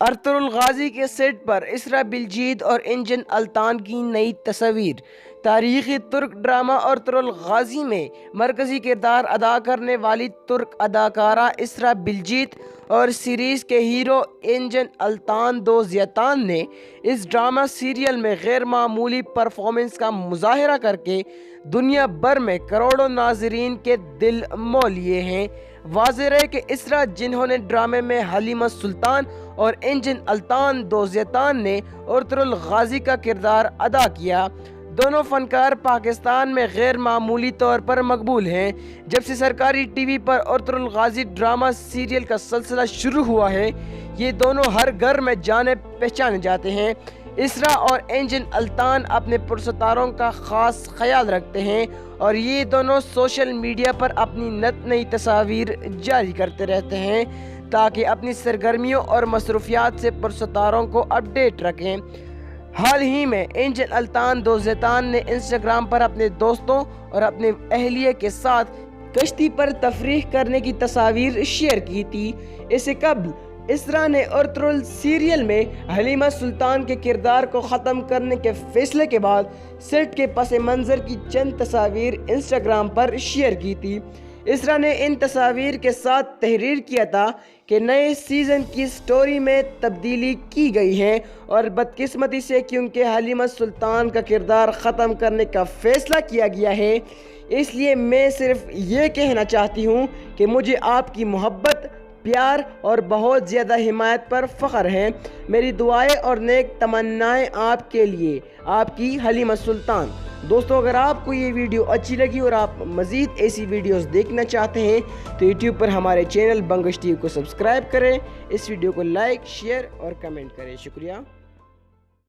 Ertugrul Ghazi کے set پر اسرا بلجیت اور engine الطان کی نئی تصاویر۔ تاریخی ترک ڈرامہ ارطغرل غازی میں مرکزی کردار ادا کرنے والی ترک اداکارہ اسرا بلجیت اور سیریز کے ہیرو انجن الطان دوزیتان نے اس ڈرامہ سیریل میں غیر معمولی پرفارمنس کا مظاہرہ کر کے دنیا بھر میں کروڑوں ناظرین کے دل موہ لیے ہیں۔ واضح رہے کہ اسرا، جنہوں نے ڈرامے میں حلیمہ سلطان اور انجن الطان دوزیتان نے ارطغرل غازی کا کردار ادا کیا، دونوں فنکار پاکستان میں غیر معمولی طور پر مقبول ہیں۔ جب سے سرکاری ٹی وی پر ارطغرل غازی ڈرامہ سیریل کا سلسلہ شروع ہوا ہے، یہ دونوں ہر گھر میں جانے پہچانے جاتے ہیں۔ اسرا اور انجن الطان اپنے پرستاروں کا خاص خیال رکھتے ہیں اور یہ دونوں سوشل میڈیا پر اپنی نئی تصاویر جاری کرتے رہتے ہیں تاکہ اپنی سرگرمیوں اور مصروفیات سے پرستاروں کو اپڈیٹ رکھیں۔ حال ہی میں انجن الطان دوزیتان نے انسٹاگرام پر اپنے دوستوں اور اپنے اہلیہ کے ساتھ کشتی پر تفریح کرنے کی تصاویر شیئر کی تھی۔ اس سے قبل اسرا نے ارطغرل سیریل میں حلیمہ سلطان کے کردار کو ختم کرنے کے فیصلے کے بعد سیٹ کے پس منظر کی چند تصاویر انسٹاگرام پر شیئر کی تھی۔ اسرا نے ان تصاویر کے ساتھ تحریر کیا تھا کہ نئے سیزن کی سٹوری میں تبدیلی کی گئی ہے اور بدقسمتی سے کیونکہ حلیمہ سلطان کا کردار ختم کرنے کا فیصلہ کیا گیا ہے، اس لیے میں صرف یہ کہنا چاہتی ہوں کہ مجھے آپ کی محبت، پیار اور بہت زیادہ حمایت پر فخر ہے۔ میری دعائیں اور نیک تمنائیں آپ کے لیے، آپ کی حلیمہ سلطان۔ دوستو، اگر آپ کو یہ ویڈیو اچھی لگی اور آپ مزید ایسی ویڈیوز دیکھنا چاہتے ہیں تو یوٹیوب پر ہمارے چینل بنگش ٹی وی کو سبسکرائب کریں، اس ویڈیو کو لائک، شیئر اور کمنٹ کریں۔ شکریہ۔